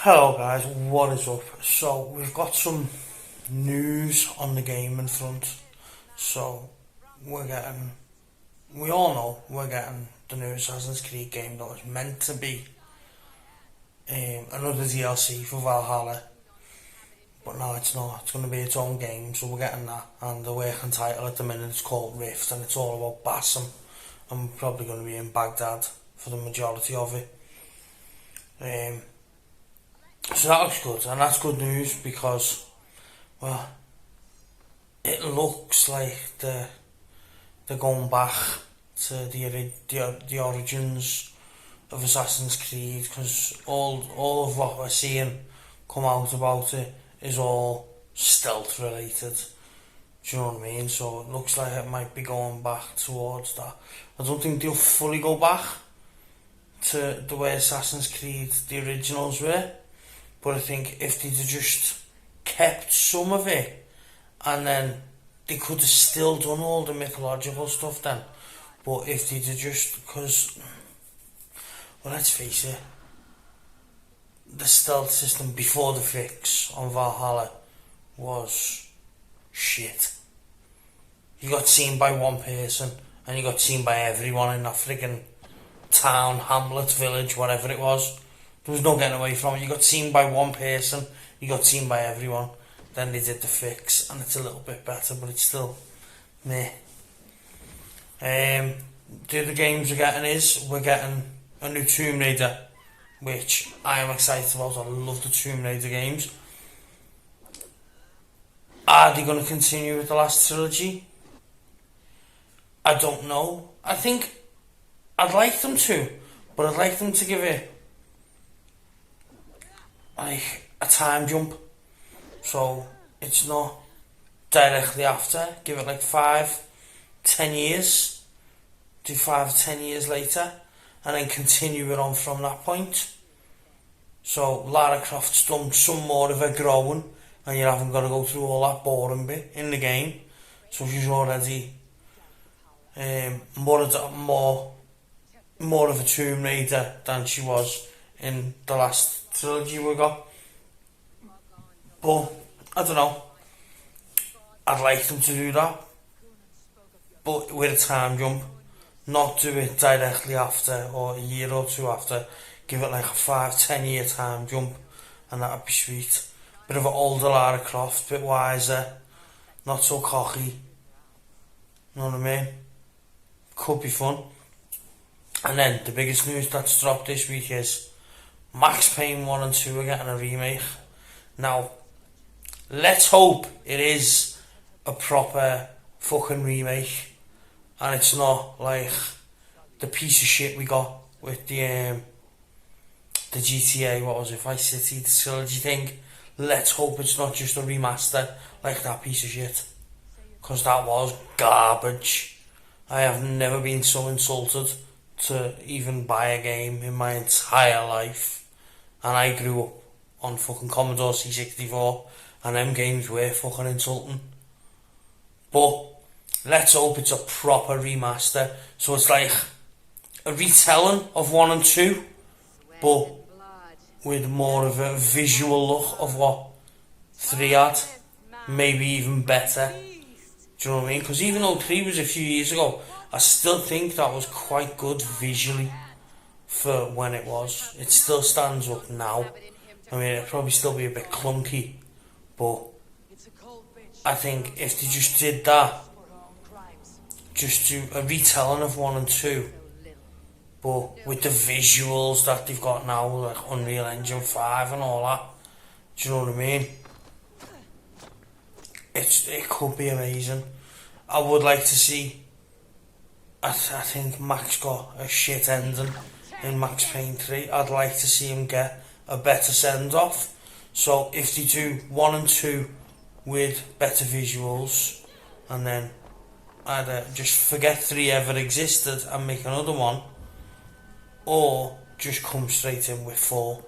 Hello guys, what is up? So we've got some news on the gaming front. So we all know we're getting the new Assassin's Creed game that was meant to be another DLC for Valhalla, but no, it's not. It's going to be its own game, so we're getting that. And the working title at the minute is called Rift, and it's all about Bassam. I'm probably going to be in Baghdad for the majority of it. So that looks good, and that's good news because, well, it looks like they're going back to the origins of Assassin's Creed, because all of what we're seeing come out about it is all stealth related. Do you know what I mean? So it looks like it might be going back towards that. I don't think they'll fully go back to the way Assassin's Creed the originals were. But I think if they'd have just kept some of it, and then they could have still done all the mythological stuff then. But if they'd have just, because, well, let's face it, the stealth system before the fix on Valhalla was shit. You got seen by one person, and you got seen by everyone in that friggin' town, hamlet, village, whatever it was. There was no getting away from it. You got seen by one person, you got seen by everyone. Then they did the fix, and it's a little bit better, but it's still meh. The other games we're getting a new Tomb Raider, which I am excited about. I love the Tomb Raider games. Are they going to continue with the last trilogy? I don't know. I think I'd like them to, but I'd like them to give it like a time jump, so it's not directly after. Give it like 5-10 years, do 5 or 10 years later, and then continue it on from that point. So Lara Croft's done some more of her growing, and you haven't got to go through all that boring bit in the game. So she's already more of a Tomb Raider than she was in the last trilogy we got. But I don't know, I'd like them to do that, but with a time jump, not do it directly after or a year or two after. Give it like a 5-10 year time jump, and that'd be sweet. Bit of an older Lara Croft, bit wiser, not so cocky, you know what I mean? Could be fun. And then the biggest news that's dropped this week is Max Payne 1 and 2 are getting a remake. Now, let's hope it is a proper fucking remake, and it's not like the piece of shit we got with the GTA, what was it, Vice City, the trilogy thing. Let's hope it's not just a remaster like that piece of shit, because that was garbage. I have never been so insulted to even buy a game in my entire life. And I grew up on fucking Commodore C64, and them games were fucking insulting. But let's hope it's a proper remaster, so it's like a retelling of 1 and 2, but with more of a visual look of what 3 had, maybe even better. Do you know what I mean? Because even though 3 was a few years ago, I still think that was quite good visually for when it was. It still stands up now. I mean, it'd probably still be a bit clunky, but I think if they just did that, just do a retelling of 1 and 2, but with the visuals that they've got now, like Unreal Engine 5 and all that, do you know what I mean? It could be amazing. I would like to see, I think Max got a shit ending in Max Payne 3. I'd like to see him get a better send-off. So if they do 1 and 2 with better visuals, and then either just forget 3 ever existed and make another one, or just come straight in with 4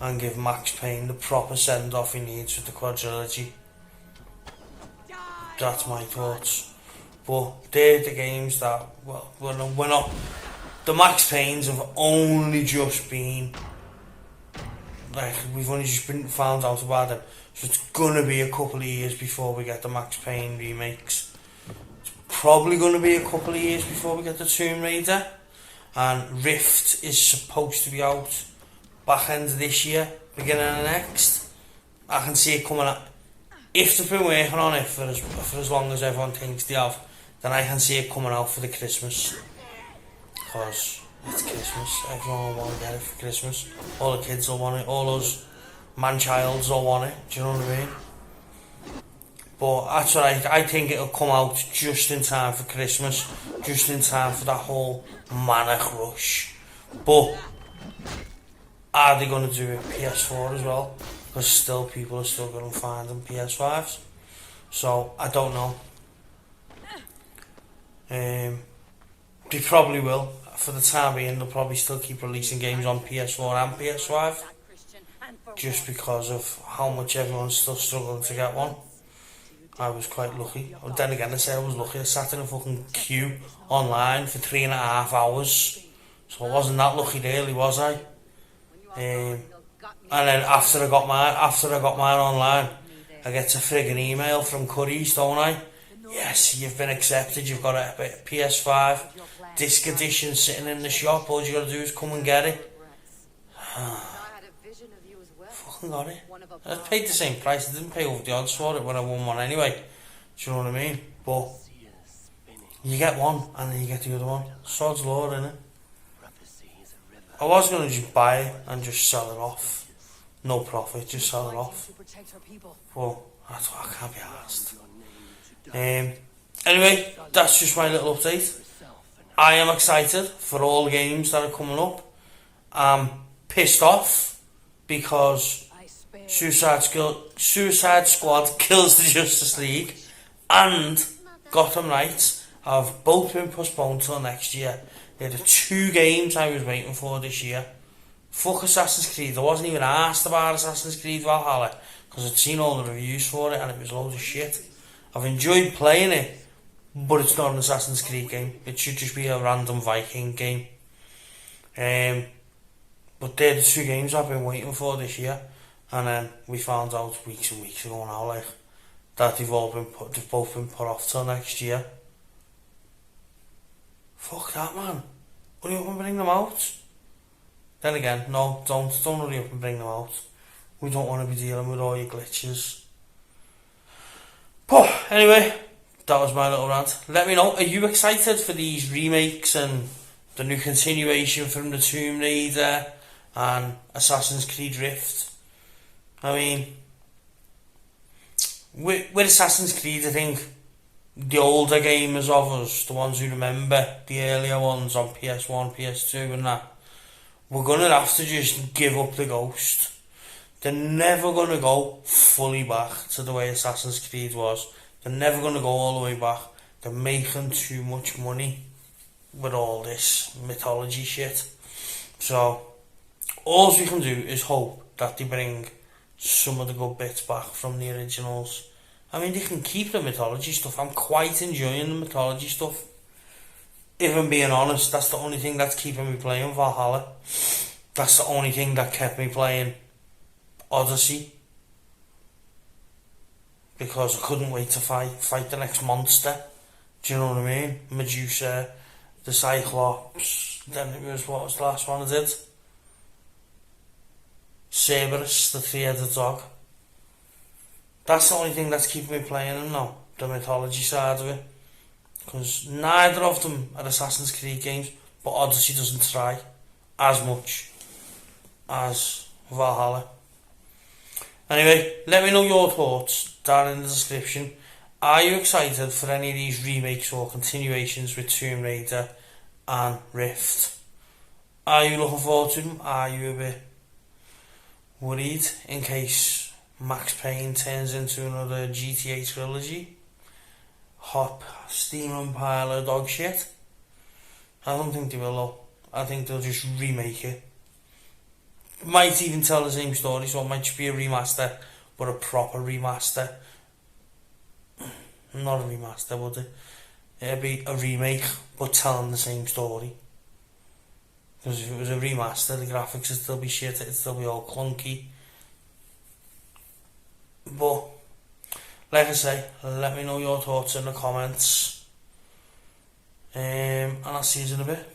and give Max Payne the proper send-off he needs with the quadrilogy. That's my thoughts. But they're the games that, well, we're not. The Max Paynes have only just been like, we've only just been found out about them, so it's gonna be a couple of years before we get the Max Payne remakes. Probably gonna be a couple of years before we get the Tomb Raider, and Rift is supposed to be out back end of this year, beginning of next. I can see it coming out. If they've been working on it for as long as everyone thinks they have, then I can see it coming out for the Christmas. Because it's Christmas, everyone will want to get it for Christmas. All the kids will want it, all those man-childs will want it, do you know what I mean? But that's what I think it'll come out just in time for Christmas, just in time for that whole manic rush. But are they going to do it PS4 as well? Because still people are still going to find them PS5s. So I don't know. They probably will. For the time being, they'll probably still keep releasing games on PS4 and PS5, just because of how much everyone's still struggling to get one. I was quite lucky. But then again, I say I was lucky. I sat in a fucking queue online for 3.5 hours. So I wasn't that lucky really, was I? And then after I got mine online, I get a friggin' email from Curry's, don't I? Yes, you've been accepted, you've got a PS5 disc edition sitting in the shop, all you gotta do is come and get it. Fucking got it. I paid the same price, I didn't pay over the odds for it when I won one anyway. Do you know what I mean? But you get one and then you get the other one. Sod's law, innit? I was going to just buy it and just sell it off. No profit, just sell it off. But that's what I can't be asked. Anyway, that's just my little update. I am excited for all the games that are coming up. I'm pissed off because Suicide Squad kills the Justice League and Gotham Knights have both been postponed till next year. They're the two games I was waiting for this year. Fuck Assassin's Creed. I wasn't even asked about Assassin's Creed Valhalla because I'd seen all the reviews for it and it was loads of shit. I've enjoyed playing it, but it's not an Assassin's Creed game. It should just be a random Viking game. But they're the two games I've been waiting for this year, and then we found out weeks and weeks ago now, like, that they've both been put off till next year. Fuck that, man. Hurry up and bring them out. Then again, no, don't hurry up and bring them out. We don't want to be dealing with all your glitches. But anyway, that was my little rant. Let me know, are you excited for these remakes and the new continuation from the Tomb Raider and Assassin's Creed Rift? I mean, with Assassin's Creed, I think the older gamers of us, the ones who remember the earlier ones on PS1, PS2 and that, we're going to have to just give up the ghost. They're never going to go fully back to the way Assassin's Creed was. They're never going to go all the way back. They're making too much money with all this mythology shit. So, all we can do is hope that they bring some of the good bits back from the originals. I mean, they can keep the mythology stuff. I'm quite enjoying the mythology stuff. If I'm being honest, that's the only thing that's keeping me playing Valhalla. That's the only thing that kept me playing Odyssey. Because I couldn't wait to fight the next monster. Do you know what I mean? Medusa, the Cyclops, then it was, what was the last one I did? Cerberus, the three-headed dog. That's the only thing that's keeping me playing them now, the mythology side of it. Because neither of them are Assassin's Creed games, but Odyssey doesn't try as much as Valhalla. Anyway, let me know your thoughts down in the description. Are you excited for any of these remakes or continuations with Tomb Raider and Rift? Are you looking forward to them? Are you a bit worried in case Max Payne turns into another GTA trilogy? Hot steaming pile of dog shit? I don't think they will though. I think they'll just remake it. Might even tell the same story, so it might just be a remaster, but a proper remaster. Not a remaster, would it? It'd be a remake, but telling the same story. Because if it was a remaster, the graphics would still be shit, it'd still be all clunky. But, like I say, let me know your thoughts in the comments. And I'll see you in a bit.